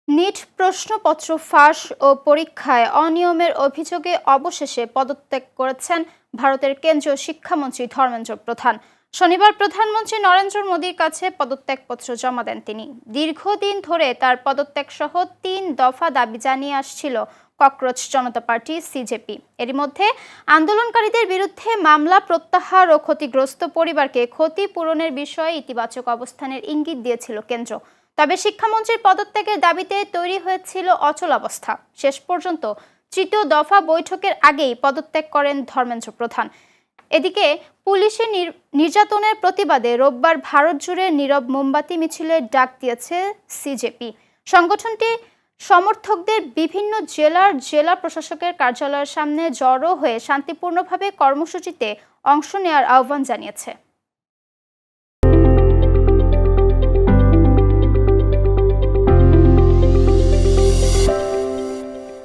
NEET প্রশ্নপত্র ফাঁস ও পরীক্ষায় অনিয়মের অভিযোগে অবশেষে পদত্যাগ করেছেন ভারতের কেন্দ্রীয় শিক্ষামন্ত্রী ধর্মেন্দ্র প্রধান। শনিবার প্রধানমন্ত্রী নরেন্দ্র মোদীর কাছে পদত্যাগপত্র জমা দেন তিনি। দীর্ঘদিন ধরে তার পদত্যাগ সহ ৩ দফা দাবি জানিয়ে আসছিল ককরোচ জনতা পার্টি সিজেপি। এরই মধ্যে আন্দোলনকারীদের বিরুদ্ধে মামলা প্রত্যাহার ও ক্ষতিগ্রস্ত পরিবারকে ক্ষতিপূরণের বিষয়ে ইতিবাচক অবস্থানের ইঙ্গিত দিয়েছিল কেন্দ্র। তবে শিক্ষামন্ত্রীর পদত্যাগের দাবিতে তৈরি হয়েছিল অচলাবস্থা। শেষ পর্যন্ত তৃতীয় দফা বৈঠকের আগেই পদত্যাগ করেন ধর্মেন্দ্র প্রধান। এদিকে পুলিশের নির্যাতনের প্রতিবাদে রোববার ভারত জুড়ে নীরব মোমবাতি মিছিলের ডাক দিয়েছে সিজেপি। সংগঠনটি সমর্থকদের বিভিন্ন জেলা প্রশাসকের কার্যালয়ের সামনে জড়ো হয়ে শান্তিপূর্ণভাবে কর্মসূচিতে অংশ নেওয়ার আহ্বান জানিয়েছে।